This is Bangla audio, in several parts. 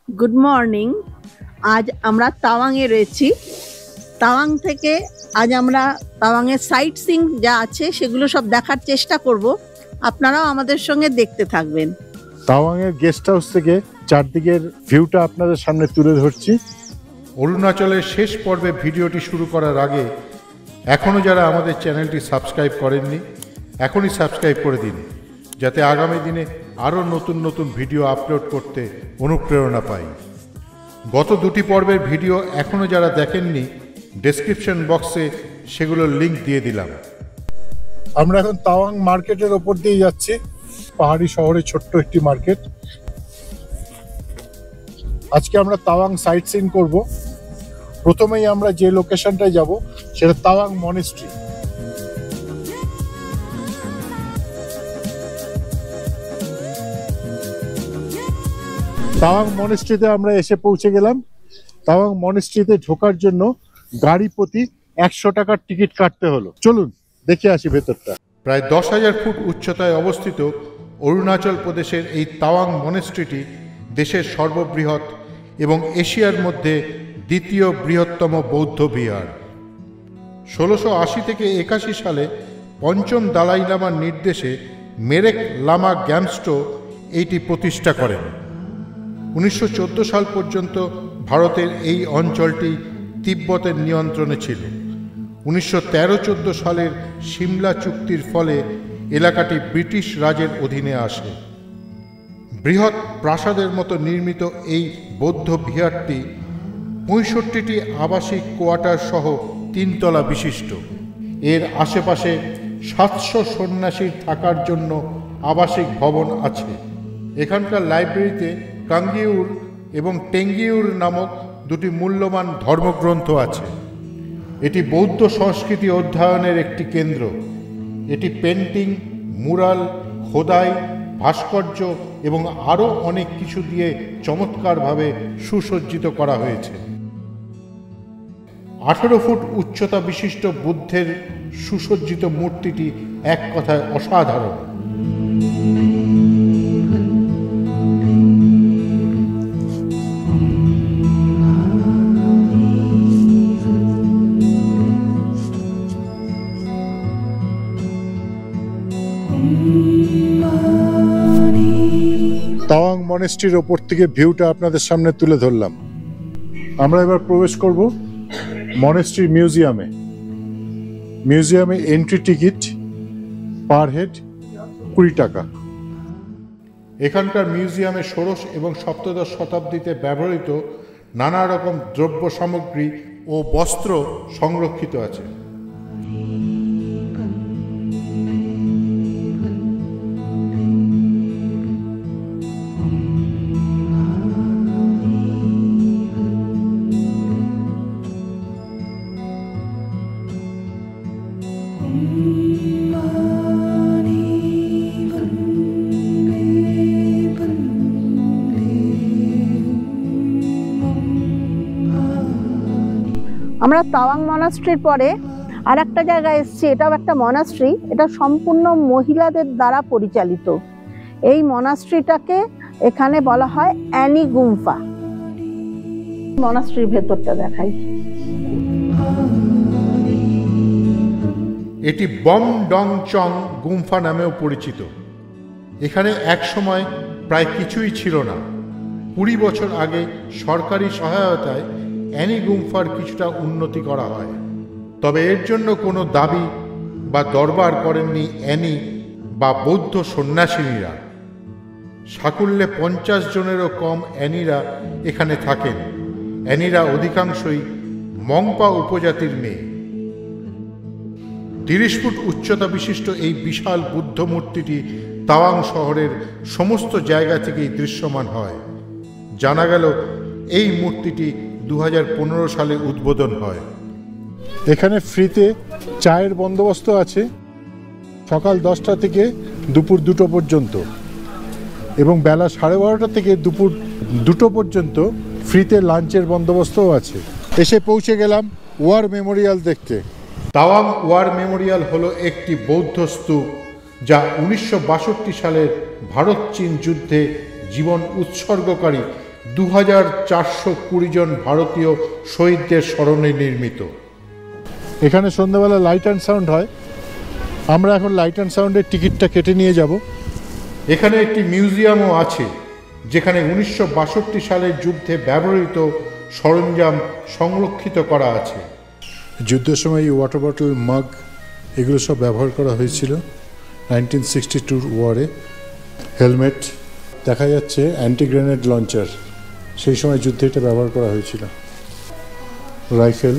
Good morning. আজ আমরা তাওয়াংয়ে রয়েছি। তাওয়াং থেকে আজ আমরা তাওয়াংয়ের সাইট সিং যা আছে সেগুলো সব দেখার চেষ্টা করব। আপনারাও আমাদের সঙ্গে দেখতে থাকবেন। তাওয়াংয়ের গেস্ট হাউস থেকে চারদিকের ভিউটা আপনাদের সামনে তুলে ধরছি। অরুণাচলের শেষ পর্বে ভিডিওটি শুরু করার আগে এখনও যারা আমাদের চ্যানেলটি সাবস্ক্রাইব করেননি এখনই সাবস্ক্রাইব করে দিন, যাতে আগামী দিনে আরও নতুন নতুন ভিডিও আপলোড করতে অনুপ্রেরণা পাই। গত দুটি পর্বের ভিডিও এখনও যারা দেখেননি ডেসক্রিপশন বক্সে সেগুলোর লিঙ্ক দিয়ে দিলাম। আমরা এখন তাওয়াং মার্কেটের ওপর দিয়ে যাচ্ছি। পাহাড়ি শহরে ছোট্ট একটি মার্কেট। আজকে আমরা তাওয়াং সাইট সিন করব। প্রথমেই আমরা যে লোকেশনটায় যাব সেটা তাওয়াং মনেস্ট্রি। তাওয়াং মনেস্ট্রিতে আমরা এসে পৌঁছে গেলাম। তাওয়াং মনেস্ট্রিতে ঢোকার জন্য গাড়ি প্রতি 100 টাকার টিকিট কাটতে হলো। চলুন দেখে আসি ভেতরটা। প্রায় 10,000 ফুট উচ্চতায় অবস্থিত অরুণাচল প্রদেশের এই তাওয়াং মনেস্ট্রিটি দেশের সর্ববৃহৎ এবং এশিয়ার মধ্যে দ্বিতীয় বৃহত্তম বৌদ্ধ বিহার। 1680 থেকে 81 সালে পঞ্চম দালাই লামার নির্দেশে মেরেক লামা গ্যামস্টো এইটি প্রতিষ্ঠা করেন। 1914 সাল পর্যন্ত ভারতের এই অঞ্চলটি তিব্বতের নিয়ন্ত্রণে ছিল। 1913-14 সালের সিমলা চুক্তির ফলে এলাকাটি ব্রিটিশ রাজের অধীনে আসে। বৃহৎ প্রাসাদের মতো নির্মিত এই বৌদ্ধ বিহারটি 65টি আবাসিক কোয়ার্টার সহ 3 তলা বিশিষ্ট। এর আশেপাশে 700 সন্ন্যাসীর থাকার জন্য আবাসিক ভবন আছে। এখানকার লাইব্রেরিতে কাঙ্গিউর এবং টেঙ্গিউর নামক দুটি মূল্যবান ধর্মগ্রন্থ আছে। এটি বৌদ্ধ সংস্কৃতি অধ্যয়নের একটি কেন্দ্র। এটি পেন্টিং, মুরাল, খোদাই, ভাস্কর্য এবং আরও অনেক কিছু দিয়ে চমৎকারভাবে সুসজ্জিত করা হয়েছে। 18 ফুট উচ্চতা বিশিষ্ট বুদ্ধের সুসজ্জিত মূর্তিটি এক কথায় অসাধারণ। তাওয়াং মনেস্ট্রির ওপর থেকে ভিউটা আপনাদের সামনে তুলে ধরলাম। আমরা এবার প্রবেশ করব মনেস্ট্রি মিউজিয়ামে। মিউজিয়ামে এন্ট্রি টিকিট পার হেড 20 টাকা। এখানকার মিউজিয়ামে ষোড়শ এবং সপ্তদশ শতাব্দীতে ব্যবহৃত নানা রকম দ্রব্য সামগ্রী ও বস্ত্র সংরক্ষিত আছে। আমরা তাওয়াং মনাস্ট্রির পরে আর একটা জায়গায় এসেছি। এটাও একটা মনাস্ট্রি। এটা সম্পূর্ণ মহিলাদের দ্বারা পরিচালিত। এই মনাস্ট্রিটাকে এখানে বলা হয় অ্যানি গুম্ফা। মনাস্ট্রির ভেতরটা দেখাই। এটি বম ডং চং গুম্ফা নামেও পরিচিত। এখানে একসময় প্রায় কিছুই ছিল না। 20 বছর আগে সরকারি সহায়তায় অ্যানি গুম্ফার কিছুটা উন্নতি করা হয়। তবে এর জন্য কোনো দাবি বা দরবার করেননি অ্যানি বা বৌদ্ধ সন্ন্যাসিনীরা। সাকুল্যে 50 জনেরও কম অ্যানিরা এখানে থাকেন। অ্যানিরা অধিকাংশই মংপা উপজাতির মেয়ে। 30 ফুট উচ্চতা বিশিষ্ট এই বিশাল বুদ্ধ মূর্তিটি তাওয়াং শহরের সমস্ত জায়গা থেকেই দৃশ্যমান হয়। জানা গেল এই মূর্তিটি 2015 সালে উদ্বোধন হয়। এখানে ফ্রিতে চায়ের বন্দোবস্ত আছে সকাল 10টা থেকে দুপুর 2টো পর্যন্ত, এবং বেলা 12:30 থেকে দুপুর 2টো পর্যন্ত ফ্রিতে লাঞ্চের বন্দোবস্তও আছে। এসে পৌঁছে গেলাম ওয়ার মেমোরিয়াল দেখতে। তাওয়াং ওয়ার মেমোরিয়াল হলো একটি বৌদ্ধ স্তূপ যা 1962 সালের ভারত চীন যুদ্ধে জীবন উৎসর্গকারী 2420 জন ভারতীয় শহীদদের স্মরণে নির্মিত। এখানে সন্ধ্যাবেলা লাইট অ্যান্ড সাউন্ড হয়। আমরা এখন লাইট অ্যান্ড সাউন্ডের টিকিটটা কেটে নিয়ে যাব। এখানে একটি মিউজিয়ামও আছে, যেখানে 1962 সালের যুদ্ধে ব্যবহৃত সরঞ্জাম সংরক্ষিত করা আছে। যুদ্ধের সময় এই ওয়াটার বটল, মাগ এগুলো সব ব্যবহার করা হয়েছিল 1962 ওয়ারে। হেলমেট দেখা যাচ্ছে, অ্যান্টি গ্রেনেড লঞ্চার, সেই সময় যুদ্ধে এটা ব্যবহার করা হয়েছিল। রাইফেল,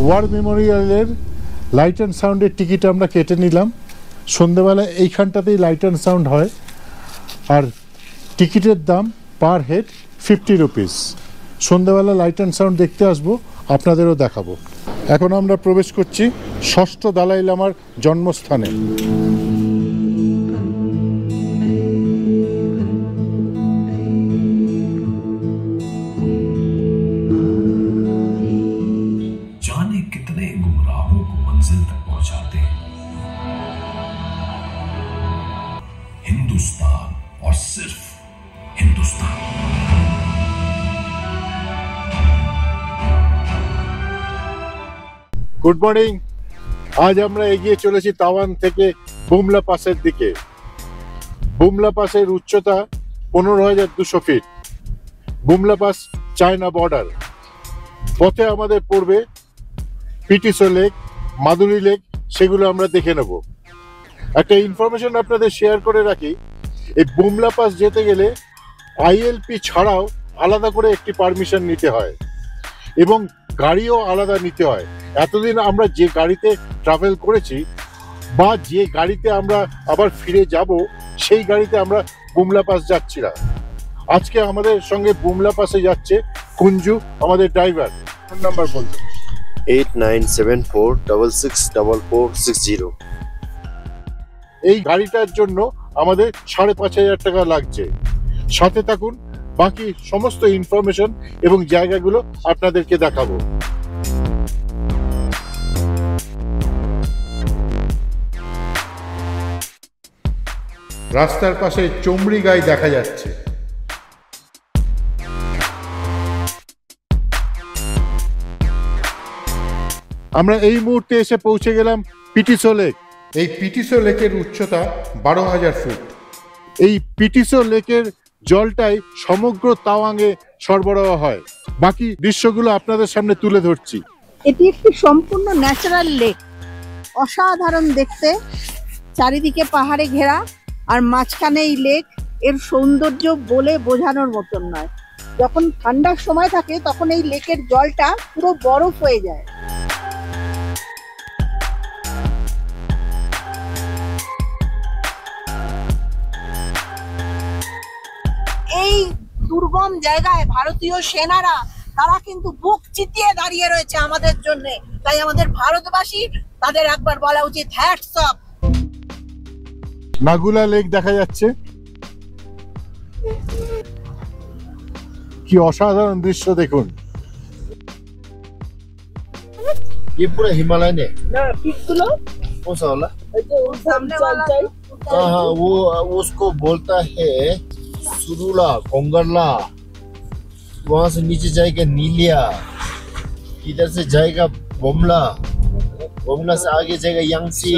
ওয়ার মেমোরিয়ালের লাইট অ্যান্ড সাউন্ডের টিকিট আমরা কেটে নিলাম। সন্ধ্যেবেলা এইখানটাতেই লাইট অ্যান্ড সাউন্ড হয়, আর টিকিটের দাম পার হেড 50 রুপিস। সন্ধ্যেবেলা লাইট অ্যান্ড সাউন্ড দেখতে আসবো, আপনাদেরও দেখাবো। এখন আমরা প্রবেশ করছি ষষ্ঠ দালাই লামার জন্মস্থানে। जाने कितने गुमराहों को मंजिल तक पहुंचाते हिंदुस्तान, और सिर्फ हिंदुस्तान। Good morning. আজ আমরা এগিয়ে চলেছি তাওয়াং থেকে বুমলা পাসের দিকে। বুমলা পাসের উচ্চতা 15,200 feet. Bumla pass China border. পথে আমাদের পড়বে পিটিসো লেক, মাদুরি লেক, সেগুলো আমরা দেখে নেব। একটা ইনফরমেশন আপনাদের শেয়ার করে রাখি, এই বুমলা পাস যেতে গেলে আইএলপি ছাড়াও আলাদা করে একটি পারমিশন নিতে হয় এবং গাড়িও আলাদা নিতে হয়। এতদিন আমরা যে গাড়িতে ট্রাভেল করেছি বা যে গাড়িতে আমরা আবার ফিরে যাব, সেই গাড়িতে আমরা বুমলা পাস যাচ্ছি না। আজকে আমাদের সঙ্গে বুমলা পাসে যাচ্ছে কুঞ্জু, আমাদের ড্রাইভার। ফোন নাম্বার বলতে 8974664460। এই গাড়িটার জন্য আমাদের 5,500 টাকা লাগছে। সাথে থাকুন, বাকি সমস্ত ইনফরমেশন এবং জায়গাগুলো আপনাদেরকে দেখাবো। রাস্তার পাশে চমড়ি গাই দেখা যাচ্ছে। আমরা এই মুহূর্তে এসে পৌঁছে গেলাম পিটিসো লেক। এই পিটিসো লেকের উচ্চতা 12,000 ফুট। এই পিটিসো লেকের জলটাই সমগ্র তাওয়াংয়ে সরবরাহ হয়। বাকি দৃশ্যগুলো আপনাদের সামনে তুলে ধরছি। এটি একটি সম্পূর্ণ ন্যাচারাল লেক, অসাধারণ দেখতে, চারিদিকে পাহাড়ে ঘেরা, আর মাঝখানে এই লেক। এর সৌন্দর্য বলে বোঝানোর মতন নয়। যখন ঠান্ডার সময় থাকে তখন এই লেকের জলটা পুরো বরফ হয়ে যায়। এই দুর্গম জায়গায় ভারতীয় সেনারা তারা কিন্তু বুক চিতিয়ে দাঁড়িয়ে রয়েছে আমাদের জন্য। তাই আমাদের ভারতবাসী তাদের একবার বলা উচিত হ্যাটস অফ। নাগুলা লেক দেখা যাচ্ছে, কি অসাধারণ দৃশ্য দেখুন। ये पूरा हिमालय है না পিকগুলো कौन सा वाला? এই যে সামনে वाला हाँ हाँ, वो उसको बोलता है सुरुला, कोंगरला। वहाँ से नीचे जाएगा नीलिया, इधर से जाएगा बोमला, बोमला से आगे जाएगा यांगसी।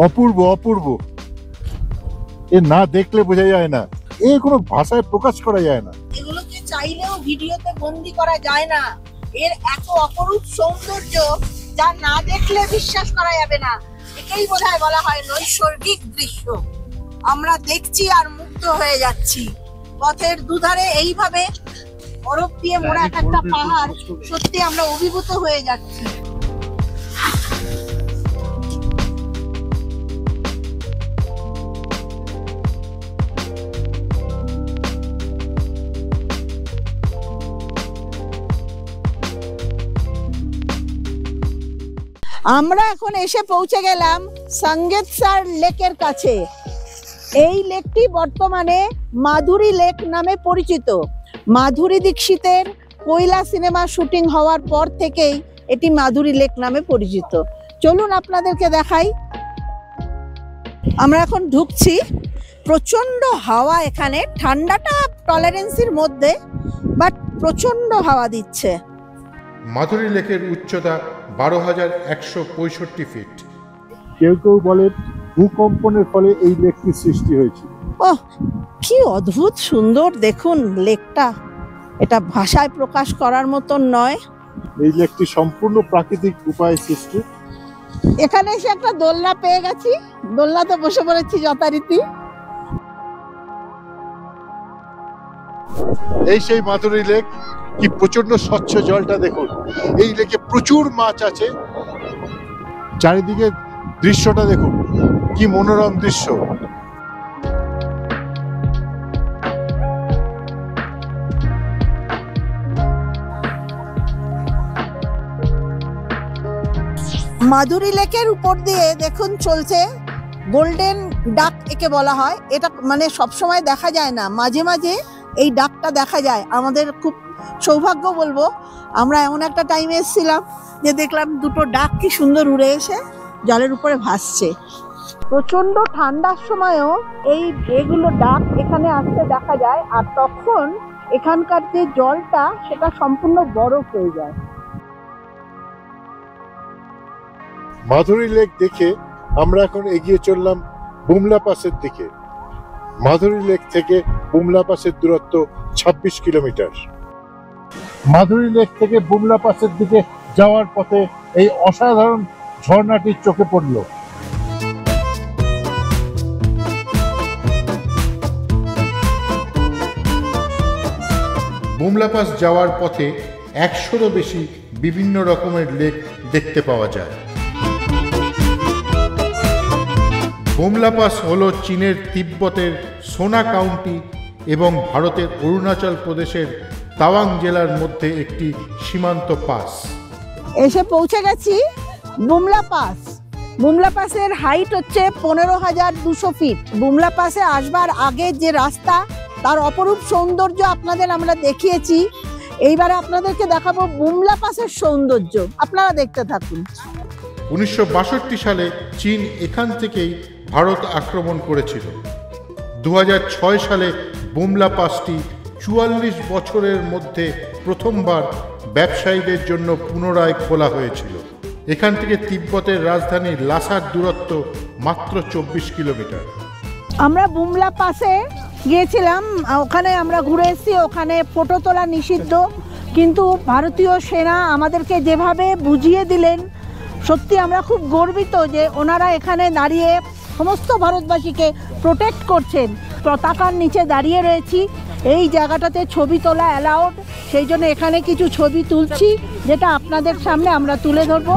অপূর্ব অপূর্ব, এ না দেখলে বোঝা যায় না, এ কোনো ভাষায় প্রকাশ করা যায় না। এগুলোকে চাইলেও ভিডিওতে বন্দি করা যায় না। এর এত অপরূপ সৌন্দর্য যা না দেখলে বিশ্বাস করা যাবে না। একেই বোধহয় বলা হয় নৈসর্গিক দৃশ্য। আমরা দেখছি আর মুগ্ধ হয়ে যাচ্ছি। পথের দুধারে এইভাবে বরফ দিয়ে মোড়া এক একটা পাহাড়, সত্যি আমরা অভিভূত হয়ে যাচ্ছি। আমরা এখন এসে পৌঁছে গেলাম সাঙ্গেতসার লেকের কাছে। এই লেকটি বর্তমানে মাধুরী লেক নামে পরিচিত। মাধুরী দীক্ষিতের কোয়লা সিনেমা শুটিং হওয়ার পর থেকেই এটি মাধুরী লেক নামে পরিচিত। চলুন আপনাদেরকে দেখাই। আমরা এখন ঢুকছি, প্রচন্ড হাওয়া এখানে, ঠান্ডাটা টলারেন্সের মধ্যে, বাট প্রচন্ড হাওয়া দিচ্ছে। মাধুরী লেকের উচ্চতা 12,165 ফিট। কেউ কেউ বলেন ভূকম্পনের ফলে এই লেকটি সৃষ্টি হয়েছে। ওহ, কি অদ্ভুত সুন্দর দেখুন লেকটা, এটা ভাষায় প্রকাশ করার মতন নয়। এই লেকটি সম্পূর্ণ প্রাকৃতিক উপায়ে সৃষ্টি। এখানে এসে একটা দোলনা পেয়ে গেছি, দোলনাতে বসে পড়েছি যথারীতি। এই সেই মাধুরী লেক, কি প্রচন্ড স্বচ্ছ জলটা দেখুন। এই লেকে প্রচুর মাছ আছে। চারিদিকে দৃশ্যটা দেখুন, কি মনোরম দৃশ্য। মাধুরী লেকের উপর দিয়ে দেখুন চলছে গোল্ডেন ডাক, একে বলা হয়। এটা মানে সবসময় দেখা যায় না, মাঝে মাঝে এই ডাকটা দেখা যায়। আমাদের খুব সৌভাগ্য বলবো, আমরা এমন একটা টাইমে এসেছিলাম যে দেখলাম দুটো ডাক কি সুন্দর উড়ে এসে জলের উপরে ভাসছে। প্রচন্ড ঠান্ডার সময়ও এগুলো ডাক এখানে আসতে দেখা যায়, আর তখন এখানকার যে জলটা সেটা সম্পূর্ণ বরফ হয়ে যায়। মাধুরী লেক দেখে আমরা এখন এগিয়ে চললাম বুমলা পাসের দিকে। মাধুরী লেক থেকে বুমলা পাসের দূরত্ব 26 কিলোমিটার। মাধুরী লেক থেকে বুমলা পাসের দিকে যাওয়ার পথে এই অসাধারণ ঝর্ণাটি চোখে পড়ল। বুমলা পাস যাওয়ার পথে 100-এরও বেশি বিভিন্ন রকমের লেক দেখতে পাওয়া যায়। বুমলা পাস হল চীনের তিব্বতের সোনা কাউন্টি এবং ভারতের অরুণাচল প্রদেশের তাওয়াং জেলার মধ্যে একটি সীমান্ত পাস। এসে পৌঁছে গেছি বুমলা পাস। বুমলা পাসের হাইট হচ্ছে 15,200 ফিট। বুমলা পাসে আসবার আগে যে রাস্তা, তার অপরূপ সৌন্দর্য আপনাদের আমরা দেখিয়েছি। এইবারে আপনাদেরকে দেখাবো বুমলা পাসের সৌন্দর্য, আপনারা দেখতে থাকুন। 1962 সালে চীন এখান থেকেই ভারত আক্রমণ করেছিল। 2006 সালে বুমলা পাসটি 44 বছরের মধ্যে প্রথমবার ব্যবসায়ীদের জন্য পুনরায় খোলা হয়েছিল। এখান থেকে তিব্বতের রাজধানী লাসার দূরত্ব মাত্র 24 কিলোমিটার। আমরা বুমলা পাসে গিয়েছিলাম, ওখানে আমরা ঘুরে এসেছি। ওখানে ফটো তোলা নিষিদ্ধ, কিন্তু ভারতীয় সেনা আমাদেরকে যেভাবে বুঝিয়ে দিলেন, সত্যি আমরা খুব গর্বিত যে ওনারা এখানে দাঁড়িয়ে সমস্ত ভারতবাসীকে প্রোটেক্ট করছেন। পতাকার নিচে দাঁড়িয়ে রয়েছি, এই জায়গাটাতে ছবি তোলা অ্যালাউড, সেই জন্য এখানে কিছু ছবি তুলছি, যেটা আপনাদের সামনে আমরা তুলে ধরবো।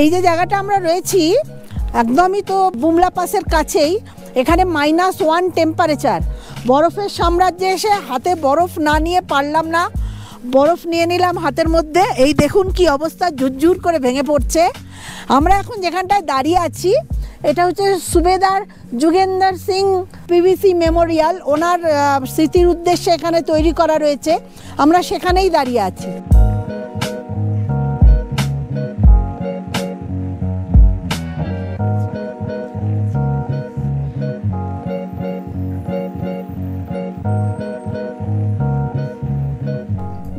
এই যে জায়গাটা আমরা রয়েছি একদমই তো বুমলা পাসের কাছেই। এখানে -1 টেম্পারেচার, বরফের সাম্রাজ্যে এসে হাতে বরফ না নিয়ে পারলাম না, বরফ নিয়ে নিলাম হাতের মধ্যে। এই দেখুন কি অবস্থা, ঝুরঝুর করে ভেঙে পড়ছে। আমরা এখন যেখানটায় দাঁড়িয়ে আছি, এটা হচ্ছে সুবেদার যুগেন্দর সিং পিভিসি মেমোরিয়াল, ওনার স্মৃতির উদ্দেশ্যে এখানে তৈরি করা রয়েছে। আমরা সেখানেই দাঁড়িয়ে আছি।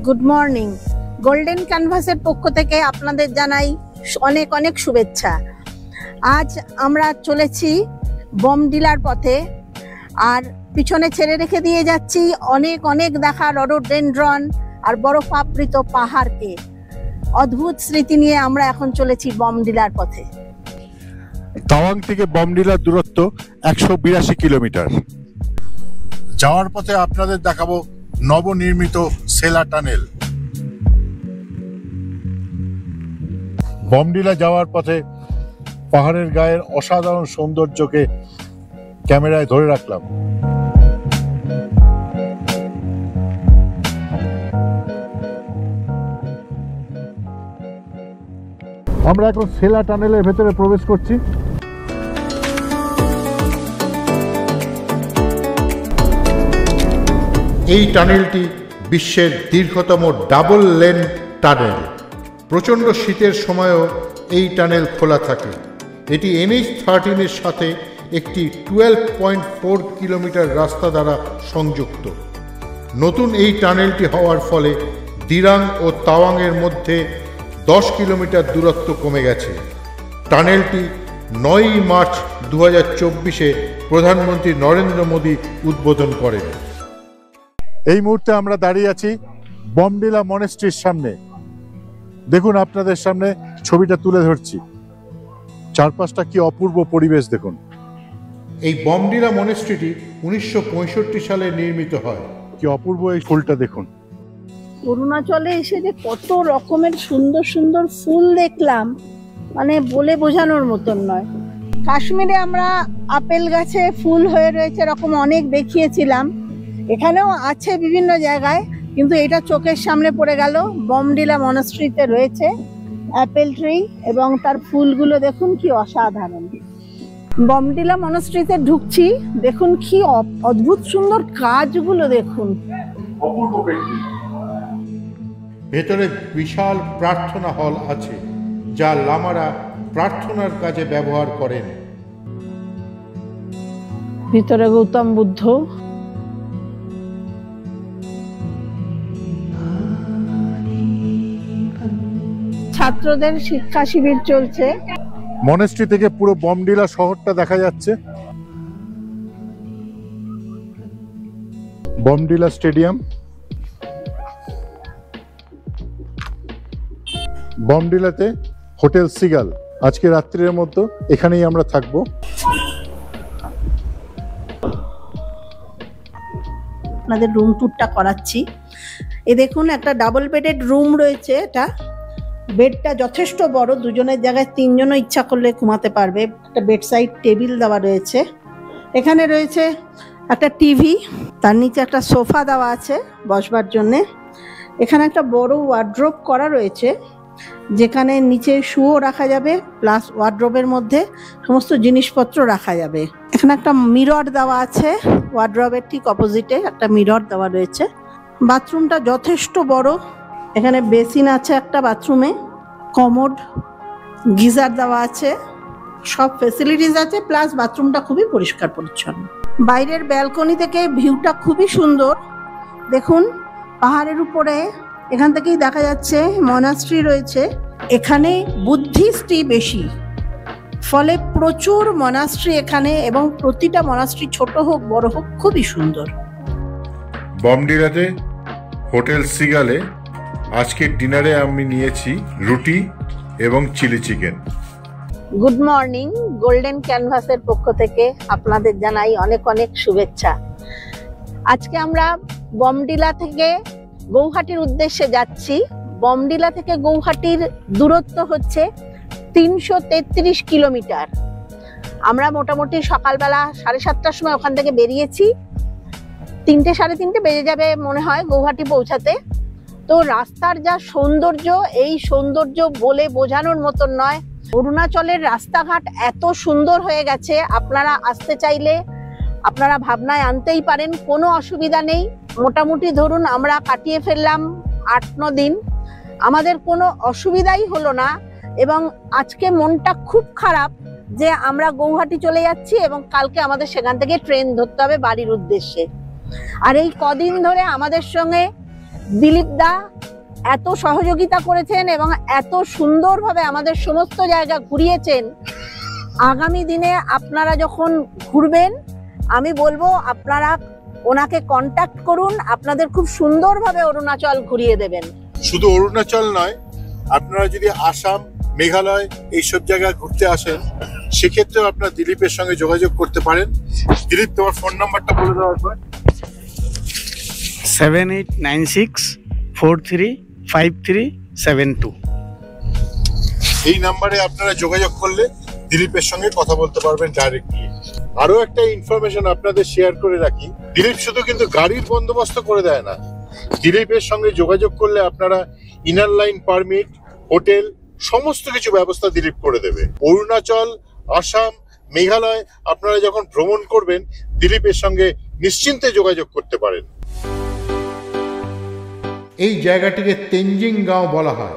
Good morning. গোল্ডেন ক্যানভাসের পক্ষ থেকে আপনাদের জানাই অনেক অনেক শুভেচ্ছা। আজ আমরা চলেছি বমডিলার পথে, আর পিছনে ছেড়ে রেখে দিয়ে যাচ্ছি অনেক অনেক দেখা রডোডেনড্রন আর বরফ আবৃত পাহাড়কে। অদ্ভুত স্মৃতি নিয়ে আমরা এখন চলেছি বমডিলার পথে। তাওয়াং থেকে বমডিলার দূরত্ব 182 কিলোমিটার। যাওয়ার পথে আপনাদের দেখাবো নবনির্মিত সেলা টানেল। বমডিলা যাওয়ার পথে পাহাড়ের গায়ের অসাধারণ সৌন্দর্যকে ক্যামেরায় ধরে রাখলাম। আমরা এখন সেলা টানেলের ভেতরে প্রবেশ করছি। এই টানেলটি বিশ্বের দীর্ঘতম ডাবল লেন টানেল। প্রচণ্ড শীতের সময়ও এই টানেল খোলা থাকে। এটি NH-13 সাথে একটি 12.4 কিলোমিটার রাস্তা দ্বারা সংযুক্ত। নতুন এই টানেলটি হওয়ার ফলে দিরাং ও তাওয়াংয়ের মধ্যে 10 কিলোমিটার দূরত্ব কমে গেছে। টানেলটি 9 মার্চ 2024 প্রধানমন্ত্রী নরেন্দ্র মোদী উদ্বোধন করেন। এই মুহূর্তে আমরা দাঁড়িয়ে আছি বমডিলা মনেস্ট্রির সামনে। দেখুন, আপনাদের সামনে ছবিটা তুলে ধরছি। চারপাশটা কি অপূর্ব পরিবেশ দেখুন। এই বমডিলা মনেস্ট্রিটি 1965 সালে নির্মিত হয়। কি অপূর্ব এই ফুলটা দেখুন। অরুণাচলে এসে যে কত রকমের সুন্দর সুন্দর ফুল দেখলাম, মানে বলে বোঝানোর মতন নয়। কাশ্মীরে আমরা আপেল গাছে ফুল হয়ে রয়েছে এরকম অনেক দেখিয়েছিলাম, এখানেও আছে বিভিন্ন জায়গায়, কিন্তু এটা চোখের সামনে পড়ে গেল। বমডিলা মনাস্ট্রিতে রয়েছে অ্যাপেল ট্রি এবং তার ফুলগুলো দেখুন কি অসাধারণ। বমডিলা মনাস্ট্রিতে ঢুকছি, দেখুন কি অদ্ভুত সুন্দর কাজগুলো দেখুন। ভেতরে বিশাল প্রার্থনা হল আছে যা লামারা প্রার্থনার কাজে ব্যবহার করেন। ভিতরে গৌতম বুদ্ধ। ছাত্রদের শিক্ষা শিবির চলছে। মনেস্ট্রি থেকে পুরো বমডিলা শহরটা দেখা যাচ্ছে। বমডিলা স্টেডিয়াম, বমডিলাতে হোটেল সিগাল। আজকে রাত্রির মতো এখানেই আমরা থাকবো। আপনাদের রুম ট্যুরটা করাচ্ছি। এ দেখুন, একটা ডাবল বেডেড রুম রয়েছে। এটা বেডটা যথেষ্ট বড়, দুজনের জায়গায় তিনজনও ইচ্ছা করলে ঘুমাতে পারবে। একটা বেড সাইড টেবিল দেওয়া রয়েছে। এখানে রয়েছে একটা টিভি, তার নিচে একটা সোফা দেওয়া আছে বসবার জন্যে। এখানে একটা বড় ওয়ার্ড্রোব করা রয়েছে, যেখানে নিচে শুও রাখা যাবে, প্লাস ওয়ার্ড্রোবের মধ্যে সমস্ত জিনিসপত্র রাখা যাবে। এখানে একটা মিরর দেওয়া আছে, ওয়ার্ড্রোবের ঠিক অপোজিটে একটা মিরর দেওয়া রয়েছে। বাথরুমটা যথেষ্ট বড়। এখানে বেসিন আছে একটা বাথরুমে, কমোড, গিজার দেওয়া আছে, সব ফেসিলিটিস আছে, প্লাস বাথরুমটা খুবই পরিষ্কার পরিচ্ছন্ন। বাইরের ব্যালকনি থেকে ভিউটা খুবই সুন্দর। দেখুন, পাহাড়ের উপরে এখান থেকেই দেখা যাচ্ছে মনাস্ট্রি রয়েছে। এখানে বুদ্ধিস্টই বেশি, ফলে প্রচুর মনাস্ট্রি এখানে, এবং প্রতিটা মনাস্ট্রি ছোট হোক বড় হোক খুবই সুন্দর। বমডিলাতে হোটেল সিগালে আজকের ডিনারে আমি নিয়েছি রুটি এবং chilli chicken. Good morning, golden ক্যানভাসের পক্ষ থেকে আপনাদের জানাই অনেক অনেক শুভেচ্ছা। আজকে আমরা বমডিলা থেকে গৌহাটির উদ্দেশ্যে যাচ্ছি। বমডিলা থেকে গৌহাটির দূরত্ব হচ্ছে 333 কিলোমিটার। আমরা মোটামুটি সকালবেলা 7:30টার সময় ওখান থেকে বেরিয়েছি। 3টে 3:30 বেজে যাবে মনে হয় গৌহাটি পৌঁছাতে। তো রাস্তার যা সৌন্দর্য, এই সৌন্দর্য বলে বোঝানোর মতন নয়। অরুণাচলের রাস্তাঘাট এত সুন্দর হয়ে গেছে, আপনারা আসতে চাইলে আপনারা ভাবনায় আনতেই পারেন, কোনো অসুবিধা নেই। মোটামুটি ধরুন আমরা কাটিয়ে ফেললাম 8-9 দিন, আমাদের কোনো অসুবিধাই হলো না। এবং আজকে মনটা খুব খারাপ যে আমরা গৌহাটি চলে যাচ্ছি এবং কালকে আমাদের সেখান থেকে ট্রেন ধরতে হবে বাড়ির উদ্দেশ্যে। আর এই কদিন ধরে আমাদের সঙ্গে দিলীপ দা এত সহযোগিতা করেছেন এবং এত সুন্দরভাবে আমাদের সমস্ত জায়গা ঘুরিয়েছেন। আগামী দিনে আপনারা যখন ঘুরবেন, আমি বলবো আপনারা ওনাকে কন্ট্যাক্ট করুন, আপনাদের খুব সুন্দরভাবে অরুণাচল ঘুরিয়ে দেবেন। শুধু অরুণাচল নয়, আপনারা যদি আসাম, মেঘালয় এইসব জায়গায় ঘুরতে আসেন, সেক্ষেত্রেও আপনারা দিলীপের সঙ্গে যোগাযোগ করতে পারেন। দিলীপ, তোমার ফোন নাম্বারটা বলে দেওয়ার পর। 7896435372। এই নাম্বারে আপনারা যোগাযোগ করলে দিলীপের সঙ্গে কথা বলতে পারবেন ডাইরেক্টলি। আরো একটা ইনফরমেশন আপনাদের শেয়ার করে রাখি, দিলীপ শুধু কিন্তু গাড়ির বন্দোবস্ত করে দেয় না। দিলীপের সঙ্গে যোগাযোগ করলে আপনারা ইনার লাইন পারমিট, হোটেল, সমস্ত কিছু ব্যবস্থা দিলীপ করে দেবে। অরুণাচল, আসাম, মেঘালয় আপনারা যখন ভ্রমণ করবেন, দিলীপের সঙ্গে নিশ্চিন্তে যোগাযোগ করতে পারেন। এই জায়গাটিকে তেঞ্জিং গাঁও বলা হয়।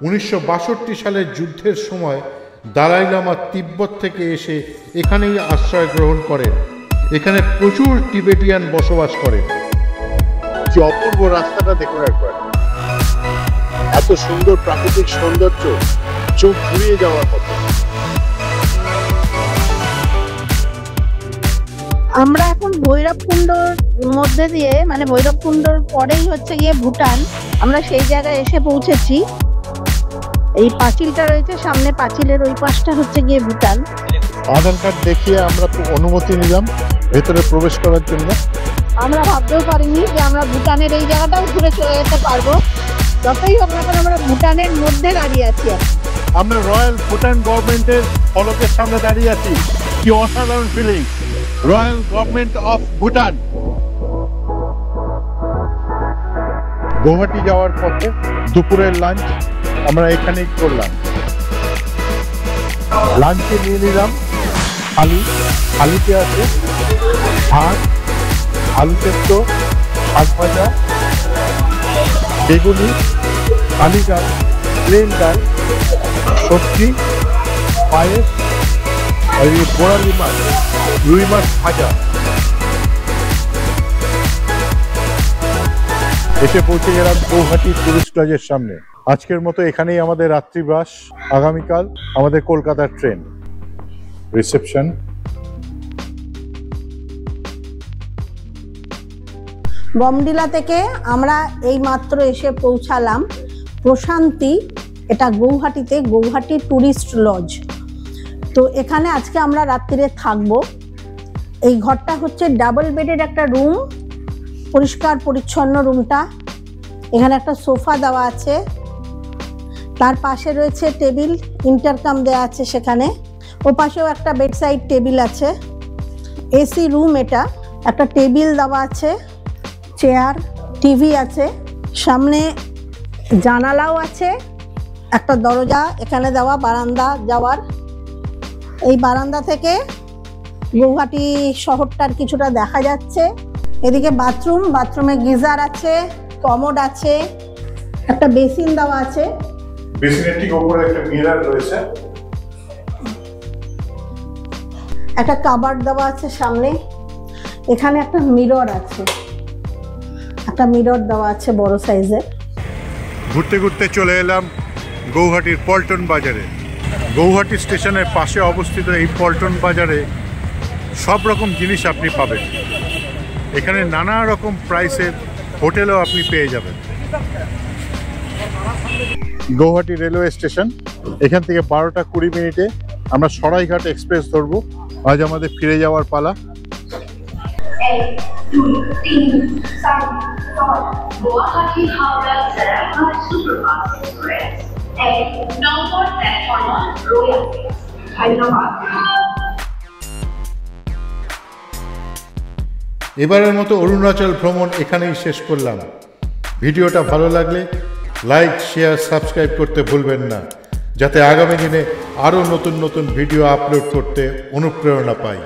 1962 সালের যুদ্ধের সময় দালাই লামা তিব্বত থেকে এসে এখানেই আশ্রয় গ্রহণ করেন। এখানে প্রচুর টিবেটিয়ান বসবাস করেন। যে অপূর্ব রাস্তাটা দেখুন একবার, এত সুন্দর প্রাকৃতিক সৌন্দর্য, চোখ ঘুরিয়ে যাওয়ার মতো। আমরা এখন ভৈরবকুণ্ডর মধ্যে দিয়ে, মানে ভৈরবকুণ্ডর পরেই হচ্ছে গিয়ে ভুটান, আমরা সেই জায়গায় এসে পৌঁছেছি। এই পাঁচিলটা রয়েছে সামনে, পাঁচিলের ওই পাশটা হচ্ছে গিয়ে ভুটান। আধার কার্ড দেখিয়ে আমরা তো অনুমতি নিলাম ভেতরে প্রবেশ করার জন্য। আমরা ভাবতেও পারিনি যে আমরা ভুটানের এই জায়গাটাও ঘুরে চলে যেতে পারবো। যতই হোক না কেন আমরা ভুটানের মধ্যে দাঁড়িয়ে আছি। আমরা রয়্যাল ভুটান গভর্নমেন্টের ফলকের সামনে দাঁড়িয়ে আছি। কি অসাধারণ feeling! Royal government of Bhutan. Guwahati যাওয়ার পথে দুপুরের লাঞ্চ আমরা এখানেই করলাম। লাঞ্চে নিয়ে নিলাম থালিতে আছে ভাত, আলু সেদ্ধ, শাক ভাজা, বেগুনি, কালি ডাল, প্লেন ডাল, সবজি, পায়েস, আর এই বোড়ালি মাছ, রুই মাছ ভাজা। এসে পৌঁছে গেলাম গৌহাটি টুরিস্ট লজের সামনে। আজকের মতো এখানেই আমাদের রাত্রিবাস। আগামীকাল আমাদের কলকাতার ট্রেন। রিসেপশন। বমডিলা থেকে আমরা এই মাত্র এসে পৌঁছালাম প্রশান্তি, এটা গৌহাটিতে, গৌহাটি টুরিস্ট লজ। তো এখানে আজকে আমরা রাত্রিরে থাকবো। এই ঘরটা হচ্ছে ডাবল বেডের একটা রুম, পরিষ্কার পরিচ্ছন্ন রুমটা। এখানে একটা সোফা দেওয়া আছে, তার পাশে রয়েছে টেবিল, ইন্টারকাম দেওয়া আছে সেখানে। ও পাশেও একটা বেডসাইড টেবিল আছে। এসি রুম এটা, একটা টেবিল দেওয়া আছে, চেয়ার, টিভি আছে, সামনে জানালাও আছে, একটা দরজা এখানে দেওয়া বারান্দা যাওয়ার। এই বারান্দা থেকে গৌহাটি শহরটার কিছুটা দেখা যাচ্ছে। এদিকে বাথরুম, বাথরুমে গিজার আছে, কমোড আছে, একটা বেসিন দেওয়া আছে। বেসিনের ঠিক উপরে একটা মিরর রয়েছে। একটা কাবার্ড দেওয়া আছে সামনে। এখানে একটা মিরর আছে, একটা মিরর দেওয়া আছে বড় সাইজের। ঘুরতে ঘুরতে চলে এলাম গৌহাটির পল্টন বাজারে। গৌহাটি স্টেশনের পাশে অবস্থিত এই পল্টন বাজারে সব রকম জিনিস আপনি পাবেন। এখানে নানা রকম প্রাইসের হোটেলও আপনি পেয়ে যাবেন। গৌহাটি রেলওয়ে স্টেশন, এখান থেকে 12টা 20 মিনিটে আমরা সরাইঘাট এক্সপ্রেস ধরবো। আজ আমাদের ফিরে যাওয়ার পালা। Guwahati Howrah Saraighat Superfast Express at number platform Royal Hyderabad. এবারের মতো অরুণাচল ভ্রমণ এখানেই শেষ করলাম। ভিডিওটা ভালো লাগলে লাইক, শেয়ার, সাবস্ক্রাইব করতে ভুলবেন না, যাতে আগামী দিনে আরও নতুন নতুন ভিডিও আপলোড করতে অনুপ্রেরণা পাই।